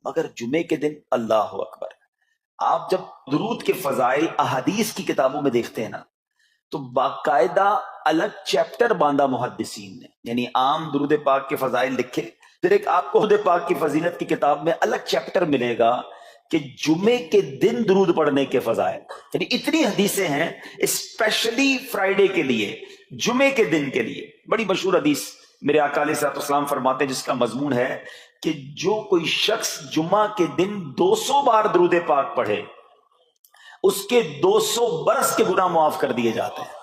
مگر جمعے کے دن اللہ اکبر. آپ جب درود کے فضائل احادیث کی کتابوں میں دیکھتے ہیں نا تو باقاعدہ الگ چیپٹر باندھا محدثین نے، یعنی عام درود پاک کے فضائل لکھے، پھر ایک آپ کو درود پاک کی فضیلت کی کتاب میں الگ چیپٹر ملے گا کہ جمعے کے دن درود پڑھنے کے فضائل. یعنی اتنی حدیثیں ہیں اسپیشلی فرائیڈے کے لیے، جمعے کے دن کے لیے. بڑی مشہور حدیث میرے آقا علیہ الصلوۃ والسلام فرماتے ہیں جس کا مضمون ہے کہ جو کوئی شخص جمعہ کے دن 200 بار درود پاک پڑھے اس کے 200 برس کے گناہ معاف کر دیے جاتے ہیں.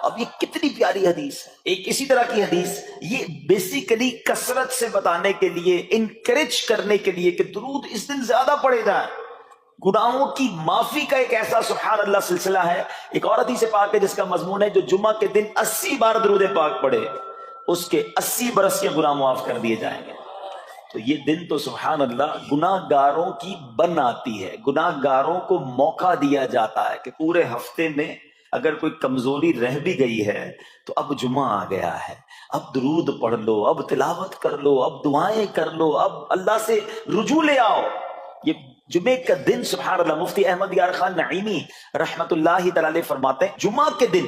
اب یہ کتنی پیاری حدیث ہے. ایک اسی طرح کی حدیث یہ بیسیکلی کثرت سے بتانے کے لیے، انکریج کرنے کے لیے کہ درود اس دن زیادہ پڑھے جائیں. گناہوں کی معافی کا ایک ایسا سبحان اللہ سلسلہ ہے. ایک اور حدیث پاک ہے جس کا مضمون ہے جو جمعہ کے دن 80 بار درود پاک پڑھے اس کے 80 برس کے گناہ معاف کر دیے جائیں گے. تو یہ دن تو سبحان اللہ گناہ گاروں کی بن آتی ہے، گناہ گاروں کو موقع دیا جاتا ہے کہ پورے ہفتے میں اگر کوئی کمزوری رہ بھی گئی ہے تو اب جمعہ آ گیا ہے، اب درود پڑھ لو، اب تلاوت کر لو، اب دعائیں کر لو، اب اللہ سے رجوع لے آؤ. یہ جمعے کا دن سبحان اللہ مفتی احمد یار خان نعیمی رحمت اللہ تعالی فرماتے ہیں جمعہ کے دن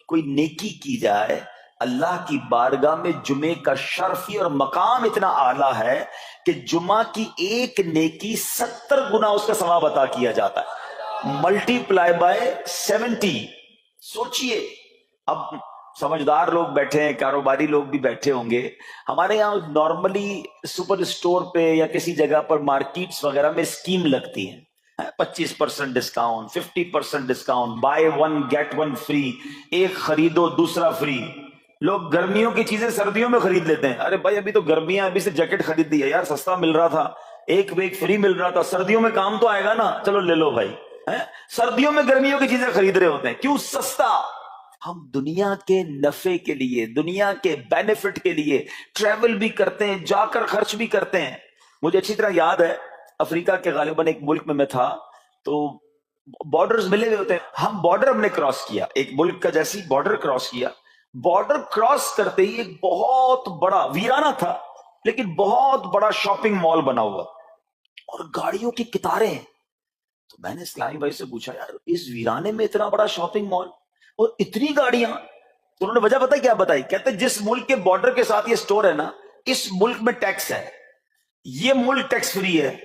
کوئی نیکی کی جائے اللہ کی بارگاہ میں جمعے کا شرفی اور مقام اتنا اعلیٰ ہے کہ جمعہ کی ایک نیکی 70 گنا اس کا ثواب عطا کیا جاتا ہے، ملٹی پلائی بائی 70. سوچئے اب سمجھدار لوگ بیٹھے ہیں، کاروباری لوگ بھی بیٹھے ہوں گے. ہمارے یہاں نارملی سپر اسٹور پہ یا کسی جگہ پر مارکیٹس وغیرہ میں اسکیم لگتی ہیں 25% discount, 50% discount, buy 1 get 1 free, ایک خریدو دوسرا فری. لوگ گرمیوں کی چیزیں سردیوں میں خرید لیتے ہیں. ارے بھائی ابھی تو گرمیاں، ابھی سے جیکٹ خرید دی ہے یار، سستا مل رہا تھا، ایک فری مل رہا تھا، سردیوں میں کام تو آئے گا نا، چلو لے لو بھائی. سردیوں میں گرمیوں کی چیزیں خرید رہے ہوتے ہیں، کیوں؟ سستا. ہم دنیا کے نفع کے لیے، دنیا کے بینیفٹ کے لیے ٹریول بھی کرتے ہیں، جا کر خرچ بھی کرتے ہیں. مجھے اچھی طرح یاد ہے افریقہ کے غالباً ایک ملک میں تھا تو بارڈرز ملے ہوئے ہوتے ہیں. ہم بارڈر ہم نے کراس کیا، ایک ملک کا جیسی بارڈر کراس کیا. بارڈر کراس کرتے ہی ایک بہت بڑا ویرانہ تھا لیکن بہت بڑا شاپنگ مال بنا ہوا اور گاڑیوں کی قطاریں. تو میں نے اسلامی بھائی سے پوچھا یار اس ویرانے میں اتنا بڑا شاپنگ مال اور اتنی گاڑیاں؟ تو انہوں نے وجہ پتہ کیا بتائی؟ کہتے جس ملک کے بارڈر کے ساتھ یہ سٹور ہے نا اس ملک میں ٹیکس ہے، یہ ملک ٹیکس فری ہے.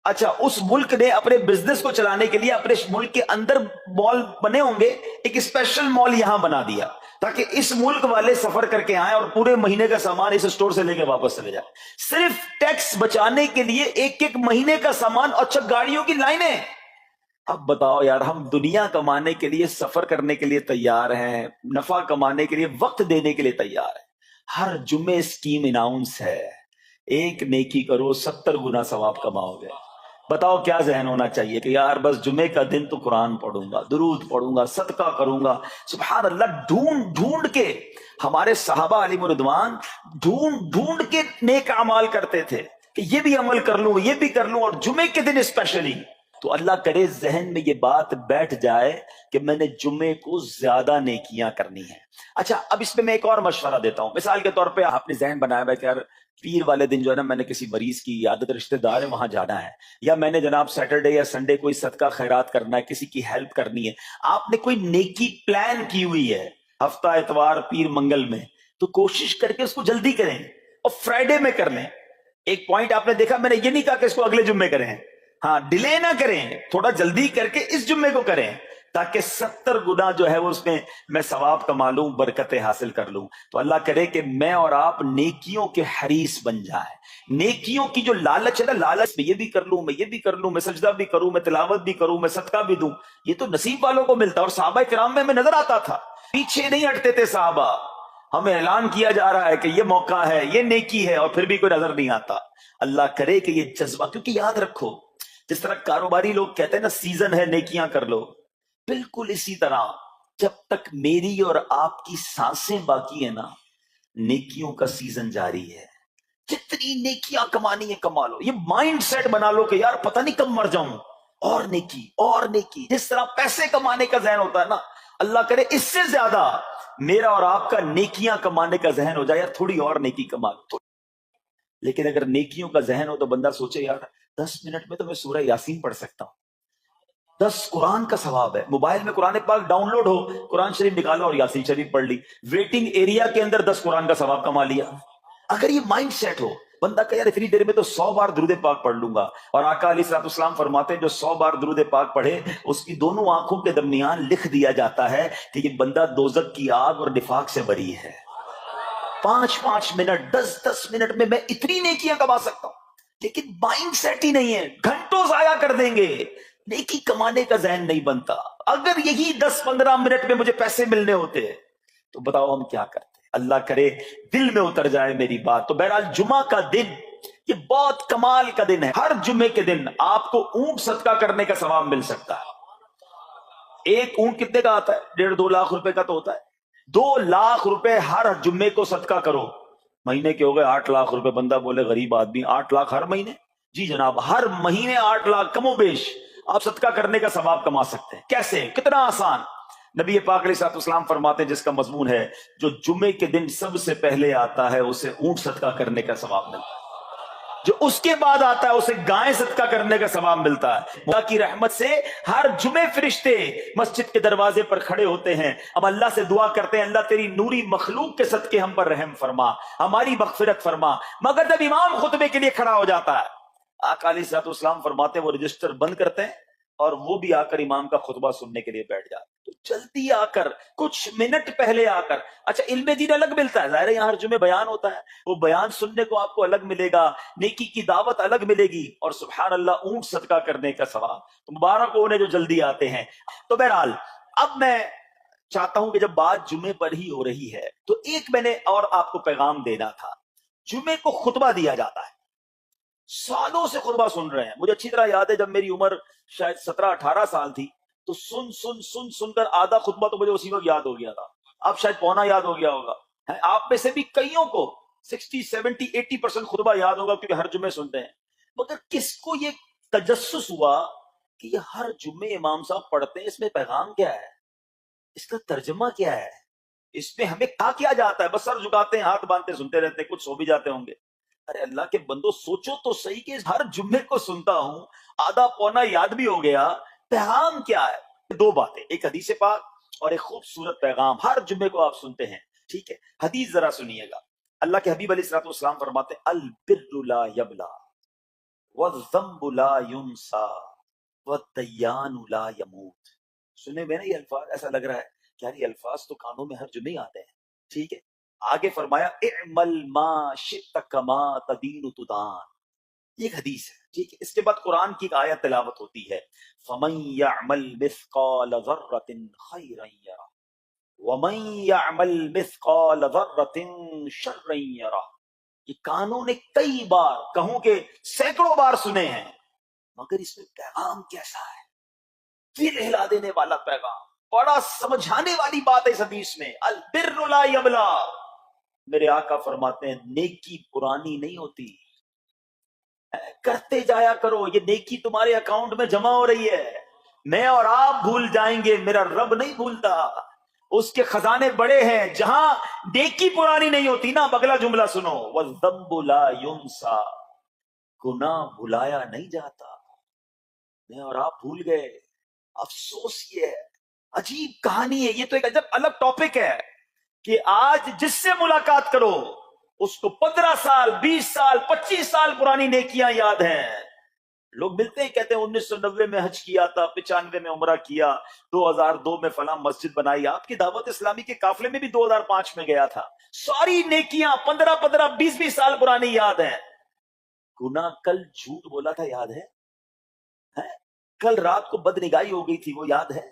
اچھا اس ملک نے اپنے بزنس کو چلانے کے لیے اپنے ملک کے اندر مال بنے ہوں گے، ایک اسپیشل مال یہاں بنا دیا تاکہ اس ملک والے سفر کر کے آئیں اور پورے مہینے کا سامان اس سٹور سے لے کے واپس چلے جائیں، صرف ٹیکس بچانے کے لیے. ایک مہینے کا سامان. اچھا گاڑیوں کی لائنیں. اب بتاؤ یار ہم دنیا کمانے کے لیے، سفر کرنے کے لیے تیار ہیں، نفع کمانے کے لیے، وقت دینے کے لیے تیار ہیں. ہر جمعے اسکیم اناؤنس ہے، ایک نیکی کرو 70 گنا ثواب کماؤ گے. بتاؤ کیا ذہن ہونا چاہیے کہ یار بس جمعے کا دن تو قرآن پڑھوں گا، درود پڑھوں گا، صدقہ کروں گا. سبحان اللہ ڈھونڈ کے ہمارے صحابہ علیہ رضوان ڈھونڈ کے نیک اعمال کرتے تھے کہ یہ بھی عمل کر لوں، یہ بھی کر لوں، اور جمعے کے دن اسپیشلی. تو اللہ کرے ذہن میں یہ بات بیٹھ جائے کہ میں نے جمعے کو زیادہ نیکیاں کرنی ہیں. اچھا اب اس میں میں ایک اور مشورہ دیتا ہوں. مثال کے طور پہ آپ نے ذہن بنایا ہے کہ یار پیر والے دن جو ہے نا میں نے کسی مریض کی عیادت، رشتہ دار ہے وہاں جانا ہے، یا میں نے جناب سیٹرڈے یا سنڈے کوئی صدقہ خیرات کرنا ہے، کسی کی ہیلپ کرنی ہے. آپ نے کوئی نیکی پلان کی ہوئی ہے ہفتہ اتوار پیر منگل میں، تو کوشش کر کے اس کو جلدی کریں اور فرائیڈے میں کر لیں. ایک پوائنٹ آپ نے دیکھا، میں نے یہ نہیں کہا کہ اس کو اگلے جمعے کریں، ہاں ڈیلے نہ کریں، تھوڑا جلدی کر کے اس جمعے کو کریں تاکہ 70 گنا جو ہے وہ اس میں ثواب کما لوں، برکتیں حاصل کر لوں. تو اللہ کرے کہ میں اور آپ نیکیوں کے حریص بن جائیں. نیکیوں کی جو لالچ ہے نا، لالچ میں یہ بھی کر لوں، میں یہ بھی کر لوں، میں سجدہ بھی کروں، میں تلاوت بھی کروں، میں صدقہ بھی دوں، یہ تو نصیب والوں کو ملتا. اور صحابہ کرام میں ہمیں نظر آتا تھا، پیچھے نہیں ہٹتے تھے صحابہ. ہمیں اعلان کیا جا رہا ہے کہ یہ موقع ہے، یہ نیکی ہے، اور پھر بھی کوئی نظر نہیں آتا. اللہ کرے کہ یہ جذبہ، کیونکہ یاد رکھو جس طرح کاروباری لوگ کہتے ہیں نا سیزن ہے نیکیاں کر لو، بالکل اسی طرح جب تک میری اور آپ کی سانسیں باقی ہیں نا نیکیوں کا سیزن جاری ہے. جتنی نیکیاں کمانی ہے کما لو. یہ مائنڈ سیٹ بنا لو کہ یار پتہ نہیں کب مر جاؤں، اور نیکی اور نیکی. جس طرح پیسے کمانے کا ذہن ہوتا ہے نا، اللہ کرے اس سے زیادہ میرا اور آپ کا نیکیاں کمانے کا ذہن ہو جائے. یار تھوڑی اور نیکی کما لو. لیکن اگر نیکیوں کا ذہن ہو تو بندہ سوچے یار 10 منٹ میں تو میں سورہ یاسین پڑھ سکتا ہوں، 10 قرآن کا ثواب ہے، موبائل میں قرآن پاک ڈاؤن لوڈ ہو، قرآن شریف نکالا اور یاسین شریف پڑھ لی، ویٹنگ ایریا کے اندر 10 قرآن کا ثواب کما لیا۔ اگر یہ مائنڈ سیٹ ہو، بندہ کہ یار اتنی دیر میں تو 100 بار درود پاک پڑھ لوں گا، اور آقا علیہ الصلوۃ والسلام فرماتے ہیں جو 100 بار درود پاک پڑھے اس کی دونوں آنکھوں کے درمیان لکھ دیا جاتا ہے کہ یہ بندہ دوزخ کی آگ اور نفاق سے بری ہے۔ 5 منٹ 10 منٹ میں اتنی نیکیاں کما سکتا ہوں، لیکن مائنڈ سیٹ ہی نہیں ہے، گھنٹوں ضائع کر دیں گے، نیکی کمانے کا ذہن نہیں بنتا۔ اگر یہی 10-15 منٹ میں مجھے پیسے ملنے ہوتے تو بتاؤ ہم کیا کرتے؟ اللہ کرے دل میں اتر جائے میری بات۔ تو بہرحال جمعہ کا دن یہ بہت کمال کا دن ہے۔ ہر جمعے کے دن آپ کو اونٹ صدقہ کرنے کا ثواب مل سکتا ہے۔ ایک اونٹ کتنے کا آتا ہے؟ 1.5-2 لاکھ روپے کا تو ہوتا ہے۔ 2 لاکھ روپے ہر جمعے کو صدقہ کرو، مہینے کے ہو گئے 8 لاکھ روپے۔ بندہ بولے غریب آدمی 8 لاکھ ہر مہینے؟ جی جناب، ہر مہینے 8 لاکھ کم و بیش آپ صدقہ کرنے کا ثواب کما سکتے ہیں۔ کیسے؟ کتنا آسان۔ نبی پاک علیہ الصلوۃ والسلام فرماتے ہیں، جس کا مضمون ہے جو جمعے کے دن سب سے پہلے آتا ہے اسے اونٹ صدقہ کرنے کا ثواب ملتا ہے، جو اس کے بعد آتا ہے اسے گائے صدقہ کرنے کا ثواب ملتا ہے۔ اللہ کی رحمت سے ہر جمعے فرشتے مسجد کے دروازے پر کھڑے ہوتے ہیں، اب اللہ سے دعا کرتے ہیں اللہ تیری نوری مخلوق کے صدقے ہم پر رحم فرما، ہماری مغفرت فرما۔ مگر جب امام خطبے کے لیے کھڑا ہو جاتا ہے، آقا علیہ الصلوۃ والسلام فرماتے ہیں وہ رجسٹر بند کرتے ہیں اور وہ بھی آ کر امام کا خطبہ سننے کے لیے بیٹھ جاتے ہیں۔ تو جلدی آ کر، کچھ منٹ پہلے آ کر، اچھا علم دین الگ ملتا ہے، ظاہر ہے یہاں ہر جمعے بیان ہوتا ہے، وہ بیان سننے کو آپ کو الگ ملے گا، نیکی کی دعوت الگ ملے گی، اور سبحان اللہ اونٹ صدقہ کرنے کا ثواب۔ تو مبارک ہو انہیں جو جلدی آتے ہیں۔ تو بہرحال اب میں چاہتا ہوں کہ جب بات جمعے پر ہی ہو رہی ہے تو ایک میں نے اور آپ کو پیغام دینا تھا۔ جمعے کو خطبہ دیا جاتا ہے، سالوں سے خطبہ سن رہے ہیں۔ مجھے اچھی طرح یاد ہے جب میری عمر شاید 17-18 سال تھی تو سن کر آدھا خطبہ تو مجھے اسی وقت یاد ہو گیا تھا، اب شاید پونا یاد ہو گیا ہوگا۔ آپ میں سے بھی کئیوں کو 60-70-80% خطبہ یاد ہوگا کیونکہ ہر جمعے سنتے ہیں، مگر کس کو یہ تجسس ہوا کہ یہ ہر جمعے امام صاحب پڑھتے ہیں، اس میں پیغام کیا ہے، اس کا ترجمہ کیا ہے، اس میں ہمیں کیا جاتا ہے؟ بس سر جھکاتے ہیں، ہاتھ باندھتے سنتے رہتے ہیں، کچھ سو بھی جاتے ہوں گے۔ ارے اللہ کے بندو سوچو تو صحیح کہ ہر جمعے کو سنتا ہوں، آدھا پونا یاد بھی ہو گیا، پیغام کیا ہے؟ 2 باتیں، ایک حدیث پاک اور ایک خوبصورت پیغام ہر جمعے کو آپ سنتے ہیں، ٹھیک ہے؟ حدیث ذرا سنیے گا۔ اللہ کے حبیب علیہ الصلوۃ والسلام فرماتے ہیں البر لا یبلا والذنب لا ینسا والدیان لا یموت۔ سنے میں نا یہ الفاظ، ایسا لگ رہا ہے کہ یار یہ الفاظ تو کانوں میں ہر جمعے آتے ہیں، ٹھیک ہے؟ آگے فرمایا اعمل ما شئت کما تدین تدان، یہ ایک حدیث ہے، ٹھیک ہے؟ اس کے بعد قرآن کی ایک آیت تلاوت ہوتی ہے فمن یعمل مثقال ذرۃ خیرا یرہ ومن یعمل مثقال ذرۃ شرا یرہ۔ یہ کانوں نے کئی بار، کہوں کہ سینکڑوں بار سنے ہیں، مگر اس میں پیغام کیسا ہے؟ دل ہلا دینے والا پیغام، بڑا سمجھانے والی بات ہے اس حدیث میں۔ البر لا یبلا، میرے آقا فرماتے ہیں نیکی پرانی نہیں ہوتی، کرتے جایا کرو، یہ نیکی تمہارے اکاؤنٹ میں جمع ہو رہی ہے۔ میں اور آپ بھول جائیں گے، میرا رب نہیں بھولتا، اس کے خزانے بڑے ہیں۔ جہاں نیکی پرانی نہیں ہوتی نا، اگلا جملہ سنو، والذنب لا ینسا، گناہ بھلایا نہیں جاتا۔ میں اور آپ بھول گئے، افسوس یہ ہے، عجیب کہانی ہے یہ، تو ایک عجب الگ ٹاپک ہے کہ آج جس سے ملاقات کرو اس کو 15 سال 20 سال 25 سال پرانی نیکیاں یاد ہیں۔ لوگ ملتے ہیں کہتے ہیں 1990 میں حج کیا تھا، 95 میں عمرہ کیا، 2002 میں فلاں مسجد بنائی۔ آپ کی دعوت اسلامی کے قافلے میں بھی 2005 میں گیا تھا۔ ساری نیکیاں 15 20 سال پرانی یاد ہیں۔ گناہ کل جھوٹ بولا تھا یاد ہے؟ کل رات کو بدنگاہی ہو گئی تھی وہ یاد ہے؟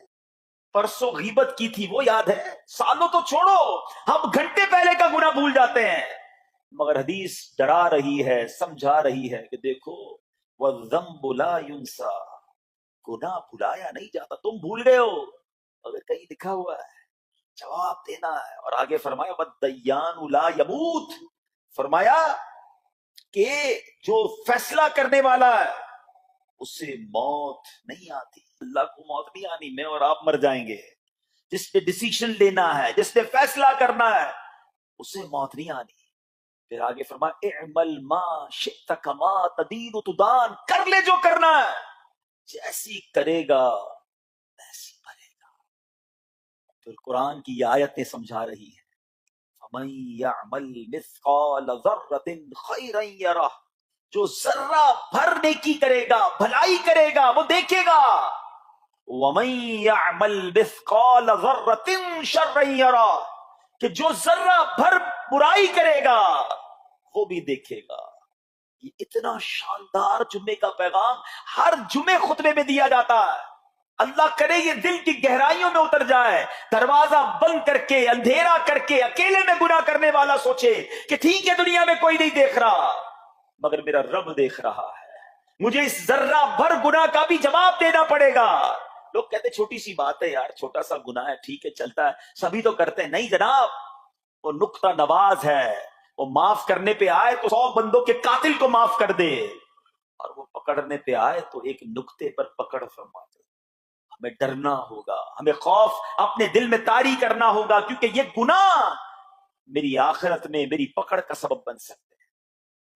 پرسوں غیبت کی تھی وہ یاد ہے؟ سالوں تو چھوڑو، ہم گھنٹے پہلے کا گناہ بھول جاتے ہیں۔ مگر حدیث ڈرا رہی ہے، سمجھا رہی ہے کہ دیکھو والذنب لا ینسا، گناہ بھلایا نہیں جاتا۔ تم بھول گئے ہو، اگر کہیں لکھا ہوا ہے جواب دینا ہے۔ اور آگے فرمایا والدیان لا یموت، فرمایا کہ جو فیصلہ کرنے والا ہے اس سے موت نہیں آتی۔ اللہ کو موت نہیں آنی، میں اور آپ مر جائیں گے۔ جس نے ڈیسیشن لینا ہے، جس نے فیصلہ کرنا ہے، اسے موت نہیں آنی۔ پھر آگے فرمایا اعمل ما شئت کما تدین تدان، کر لے جو کرنا ہے، جیسی کرے گا ویسی بھرے گا۔ پھر قرآن کی یہ آیتیں سمجھا رہی ہیں فَمَن يَعْمَلْ مِثْقَالَ ذَرَّةٍ خَيْرًا يَرَهُ، جو ذرہ بھر نیکی کرے گا، بھلائی کرے گا، وہ دیکھے گا۔ وَمَن يَعْمَلْ مِثْقَالَ ذَرَّةٍ شَرًّا يَرَهُ، کہ جو ذرہ بھر برائی کرے گا وہ بھی دیکھے گا۔ یہ اتنا شاندار جمعے کا پیغام ہر جمعے خطبے میں دیا جاتا ہے۔ اللہ کرے یہ دل کی گہرائیوں میں اتر جائے، دروازہ بند کر کے، اندھیرا کر کے، اکیلے میں گناہ کرنے والا سوچے کہ ٹھیک ہے دنیا میں کوئی نہیں دیکھ رہا مگر میرا رب دیکھ رہا ہے، مجھے اس ذرہ بھر گناہ کا بھی جواب دینا پڑے گا۔ لوگ کہتے چھوٹی سی بات ہے یار، چھوٹا سا گناہ ہے، ٹھیک ہے چلتا ہے، سبھی تو کرتے ہیں۔ نہیں جناب، وہ نقطہ نواز ہے، وہ معاف کرنے پہ آئے تو 100 بندوں کے قاتل کو معاف کر دے، اور وہ پکڑنے پہ آئے تو ایک نقطے پر پکڑ فرما دے۔ ہمیں ڈرنا ہوگا، ہمیں خوف اپنے دل میں طاری کرنا ہوگا، کیونکہ یہ گناہ میری آخرت میں میری پکڑ کا سبب بن سکتے ہیں۔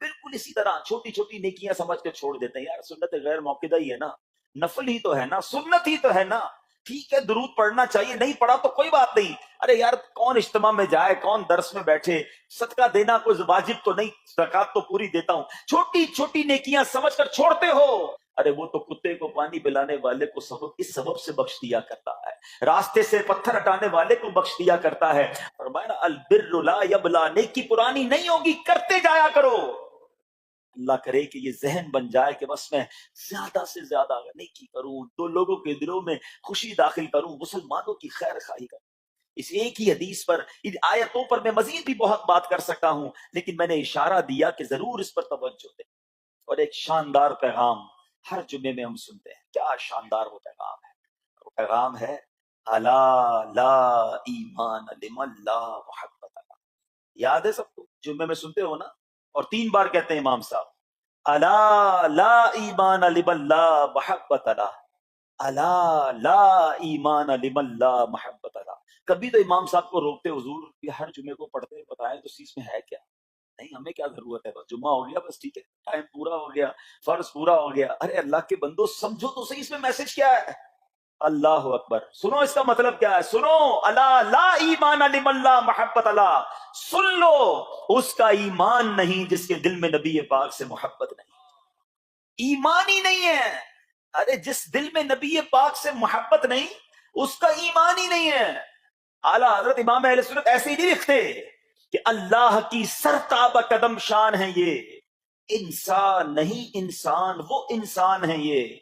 بالکل اسی طرح چھوٹی چھوٹی نیکیاں سمجھ کے چھوڑ دیتے ہیں، یار سنت غیر موقدہ ہی ہے نا، نفل ہی تو ہے نا، سنت ہی تو ہے نا، ٹھیک ہے درود پڑھنا چاہیے، نہیں پڑھا تو کوئی بات نہیں۔ ارے یار کون اجتماع میں جائے، کون درس میں بیٹھے، صدقہ دینا کوئی واجب تو نہیں، زکات تو پوری دیتا ہوں، چھوٹی چھوٹی نیکیاں سمجھ کر چھوڑتے ہو۔ ارے وہ تو کتے کو پانی پلانے والے کو اس سبب سے بخش دیا کرتا ہے، راستے سے پتھر ہٹانے والے کو بخش دیا کرتا ہے۔ فرمایا نا البر لا یبلا، نیکی پرانی نہیں ہوگی، کرتے جایا کرو۔ اللہ کرے کہ یہ ذہن بن جائے کہ بس میں زیادہ سے زیادہ نیکی کروں، تو لوگوں کے دلوں میں خوشی داخل کروں، مسلمانوں کی خیر خواہی کروں۔ اس ایک ہی حدیث پر، ان آیتوں پر میں مزید بھی بہت بات کر سکتا ہوں، لیکن میں نے اشارہ دیا کہ ضرور اس پر توجہ دیں۔ اور ایک شاندار پیغام ہر جمعے میں ہم سنتے ہیں، کیا شاندار وہ پیغام ہے، وہ پیغام ہے الا لا ایمان لمن لا محبت له۔ یاد ہے سب کو، جمعے میں سنتے ہو نا، اور 3 بار کہتے ہیں امام صاحب الا لا ایمان لمن لا محبت له، الا لا ایمان لمن لا محبت له۔ کبھی تو امام صاحب کو روکتے، حضور یہ ہر جمعے کو پڑھتے بتائیں تو اس میں ہے کیا؟ نہیں، ہمیں کیا ضرورت ہے، بس جمعہ ہو گیا، بس ٹھیک ہے، ٹائم پورا ہو گیا، فرض پورا ہو گیا۔ ارے اللہ کے بندو سمجھو تو صحیح اس میں میسج کیا ہے۔ اللہ اکبر، سنو اس کا مطلب کیا ہے، سنو الا لا ایمان لمن لا محبت لا، سن لو اس کا ایمان نہیں جس کے دل میں نبی پاک سے محبت نہیں، ایمان ہی نہیں ہے۔ ارے جس دل میں نبی پاک سے محبت نہیں اس کا ایمان ہی نہیں ہے۔ اعلیٰ حضرت امام اہل سنت ایسے ہی نہیں لکھتے کہ اللہ کی سرتابہ قدم شان ہے یہ، انسان نہیں، انسان وہ انسان ہے یہ،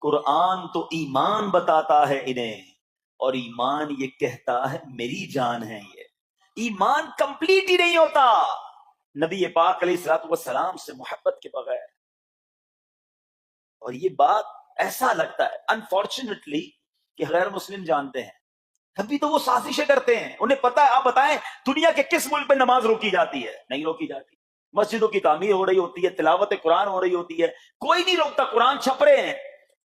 قرآن تو ایمان بتاتا ہے انہیں، اور ایمان یہ کہتا ہے میری جان ہے یہ۔ ایمان کمپلیٹ ہی نہیں ہوتا نبی پاک علیہ الصلوۃ والسلام سے محبت کے بغیر۔ اور یہ بات ایسا لگتا ہے انفارچونیٹلی کہ غیر مسلم جانتے ہیں، کبھی تو وہ سازشیں کرتے ہیں، انہیں پتا ہے۔ آپ بتائیں دنیا کے کس ملک میں نماز روکی جاتی ہے؟ نہیں روکی جاتی۔ مسجدوں کی تعمیر ہو رہی ہوتی ہے، تلاوت قرآن ہو رہی ہوتی ہے، کوئی نہیں روکتا، قرآن چھپ رہے ہیں،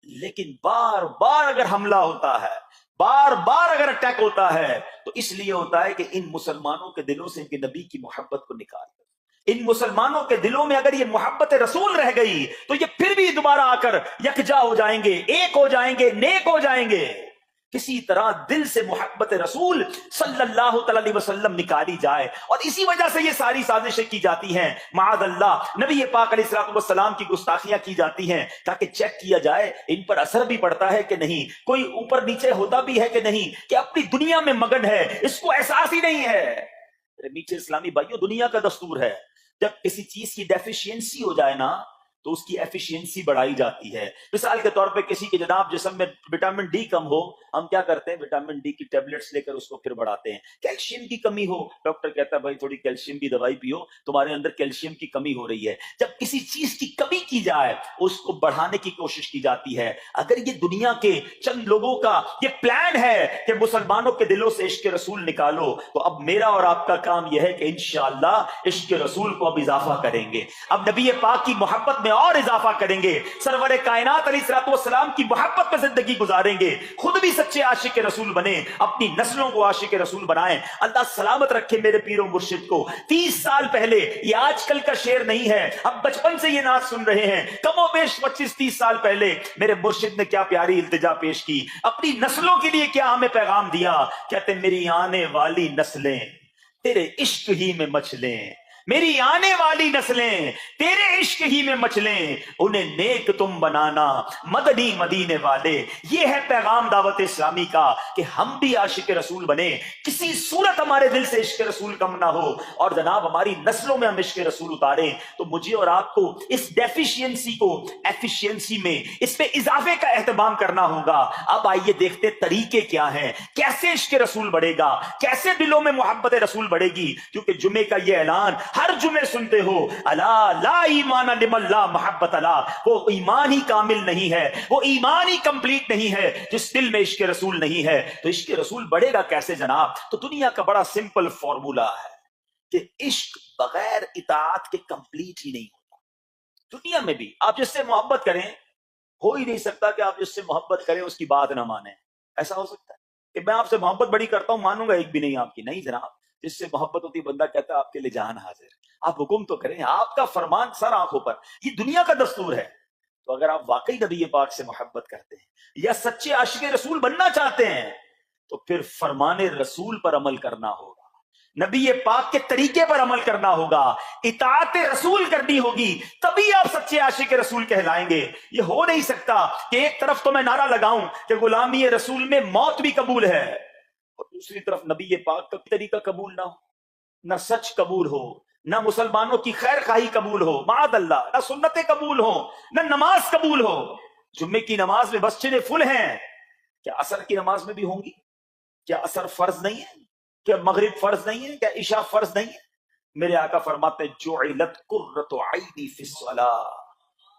لیکن بار بار اگر حملہ ہوتا ہے، بار بار اگر اٹیک ہوتا ہے تو اس لیے ہوتا ہے کہ ان مسلمانوں کے دلوں سے ان کے نبی کی محبت کو نکال دو۔ ان مسلمانوں کے دلوں میں اگر یہ محبت رسول رہ گئی تو یہ پھر بھی دوبارہ آ کر یکجا ہو جائیں گے، ایک ہو جائیں گے، نیک ہو جائیں گے۔ کسی طرح دل سے محبت رسول صلی اللہ تعالی علیہ وسلم نکالی جائے، اور اسی وجہ سے یہ ساری سازشیں کی جاتی ہیں۔ معاذ اللہ، نبی پاک علیہ الصلوۃ والسلام کی گستاخیاں کی جاتی ہیں تاکہ چیک کیا جائے ان پر اثر بھی پڑتا ہے کہ نہیں، کوئی اوپر نیچے ہوتا بھی ہے کہ نہیں، کہ اپنی دنیا میں مگن ہے، اس کو احساس ہی نہیں ہے۔ میٹھے اسلامی بھائیوں، دنیا کا دستور ہے جب کسی چیز کی ڈیفیشینسی ہو جائے نا تو اس کی ایفیشینسی بڑھائی جاتی ہے۔ مثال کے طور پہ کسی کے جناب جسم میں وٹامن ڈی کم ہو، ہم کیا کرتے ہیں، وٹامن ڈی کی ٹیبلٹس لے کر اس کو پھر بڑھاتے ہیں۔ کیلشیم کی کمی ہو، ڈاکٹر کہتا ہے بھائی تھوڑی کیلشیم کی دوائی پیو، تمہارے اندر کیلشیم کی کمی ہو رہی ہے۔ جب کسی چیز کی کمی کی جائے اس کو بڑھانے کی کوشش کی جاتی ہے۔ اگر یہ دنیا کے چند لوگوں کا یہ پلان ہے کہ مسلمانوں کے دلوں سے عشق رسول نکالو، تو اب میرا اور آپ کا کام یہ ہے کہ انشاءاللہ عشق رسول کو اب اضافہ کریں گے، اب نبی پاک کی محبت میں اور اضافہ کریں گے, سرور کائنات علیہ الصلوۃ والسلام کی محبت میں زندگی گزاریں گے, خود بھی سچے عاشق رسول بنے, اپنی نسلوں کو عاشق رسول بنائیں. اللہ سلامت رکھے میرے پیر و مرشد کو. 30 سال پہلے, یہ آج کل کا شعر نہیں ہے, اب بچپن سے یہ نعت سن رہے ہیں, کم و بیش 25-30 سال پہلے میرے مرشد نے کیا پیاری التجا پیش کی, اپنی نسلوں کے لیے کیا ہمیں پیغام دیا. کہتے میری آنے والی نسلیں تیرے عشق ہی میں مچلیں, میری آنے والی نسلیں تیرے عشق ہی میں مچلیں, انہیں نیک تم بنانا مدنی مدینے والے. یہ ہے پیغام دعوت اسلامی کا کہ ہم بھی عاشق رسول بنے, کسی صورت ہمارے دل سے عشق رسول کم نہ ہو, اور جناب ہماری نسلوں میں ہم عشق رسول اتاریں. تو مجھے اور آپ کو اس ڈیفیشینسی کو ایفیشینسی میں, اس پہ اضافے کا اہتمام کرنا ہوگا. اب آئیے دیکھتے طریقے کیا ہیں, کیسے عشق رسول بڑھے گا, کیسے دلوں میں محبت رسول بڑھے گی. کیونکہ جمعے کا یہ اعلان ہر جمعے سنتے ہو, الا لا ایمان لمن لا محبت لا, وہ ایمان ہی کامل نہیں ہے, وہ ایمان ہی کمپلیٹ نہیں ہے جس دل میں عشق رسول نہیں ہے. تو عشق رسول بڑھے گا کیسے جناب؟ تو دنیا کا بڑا سمپل فارمولا ہے کہ عشق بغیر اطاعت کے کمپلیٹ ہی نہیں ہوتا. دنیا میں بھی آپ جس سے محبت کریں, ہو ہی نہیں سکتا کہ آپ جس سے محبت کریں اس کی بات نہ مانیں. ایسا ہو سکتا ہے کہ میں آپ سے محبت بڑی کرتا ہوں, مانوں گا ایک بھی نہیں آپ کی؟ نہیں جناب. جس سے محبت ہوتی بندہ کہتا ہے آپ کے لیے جان حاضر, آپ حکم تو کریں, آپ کا فرمان سر آنکھوں پر. یہ دنیا کا دستور ہے. تو اگر آپ واقعی نبی پاک سے محبت کرتے ہیں یا سچے عاشق رسول بننا چاہتے ہیں, تو پھر فرمان رسول پر عمل کرنا ہوگا, نبی پاک کے طریقے پر عمل کرنا ہوگا, اطاعت رسول کرنی ہوگی, تبھی آپ سچے عاشق رسول کہلائیں گے. یہ ہو نہیں سکتا کہ ایک طرف تو میں نعرہ لگاؤں کہ غلامی رسول میں موت بھی قبول ہے, اور دوسری طرف نبی پاک کا طریقہ قبول نہ ہو, نہ سچ قبول ہو, نہ مسلمانوں کی خیر خواہی قبول ہو, معاذ اللہ, نہ سنتیں قبول ہو, نہ نماز قبول ہو. جمعے کی نماز میں مسجدیں فل ہیں, کیا عصر کی نماز میں بھی ہوں گی؟ کیا عصر فرض نہیں ہے؟ کیا مغرب فرض نہیں ہے؟ کیا عشاء فرض نہیں ہے؟ میرے آقا فرماتے ہیں جعلت قرۃ عینی فی الصلاۃ,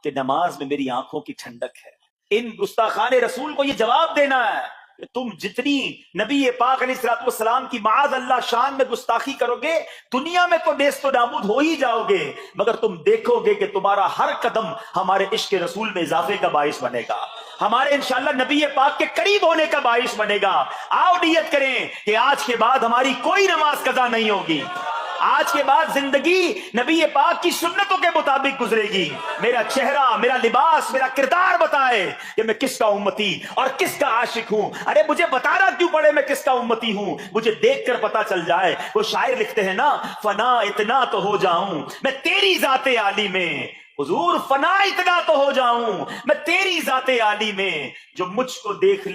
کہ نماز میں میری آنکھوں کی ٹھنڈک ہے. ان گستاخان رسول کو یہ جواب دینا ہے کہ تم جتنی نبی پاک علیہ الصلوۃ والسلام کی معاذ اللہ شان میں گستاخی کرو گے, دنیا میں تو نیست و نابود ہو ہی جاؤ گے, مگر تم دیکھو گے کہ تمہارا ہر قدم ہمارے عشق رسول میں اضافے کا باعث بنے گا, ہمارے انشاءاللہ نبی پاک کے قریب ہونے کا باعث بنے گا. آؤ نیت کریں کہ آج کے بعد ہماری کوئی نماز قضا نہیں ہوگی, آج کے بعد زندگی نبی پاک کی سنتوں کے مطابق گزرے گی. میرا چہرہ, میرا لباس, میرا کردار بتائے کہ میں کس کا امتی اور کس کا عاشق ہوں. ارے مجھے بتانا کیوں پڑے میں کس کا امتی ہوں, مجھے دیکھ کر پتا چل جائے. وہ شاعر لکھتے ہیں نا, فنا اتنا تو ہو جاؤں میں تیری ذات عالی میں, حضور فنا اتنا تو ہو جاؤں میں تیری ذات عالی میں, جو مجھ کو دیکھ